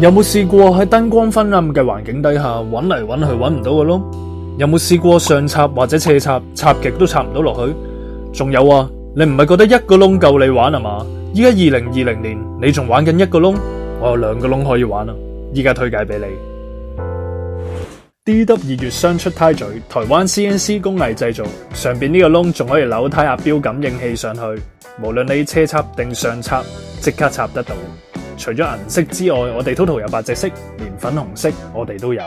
有冇試過喺燈光昏暗嘅環境底下揾嚟揾去揾唔到個窿？有冇試過上插或者斜插，插極都插唔到落去？仲有啊，你唔係覺得一個窿夠你玩啊嘛？依家2020年，你仲玩緊一個窿？我有2個窿可以玩啊！依家推介俾你。DW 2月雙出胎嘴，台灣 CNC 工藝製造，上邊呢個窿仲可以扭胎壓錶感應器上去，無論你車插定上插，即刻插得到。除咗銀色之外，我哋 total 有8隻色，連粉紅色我哋都有。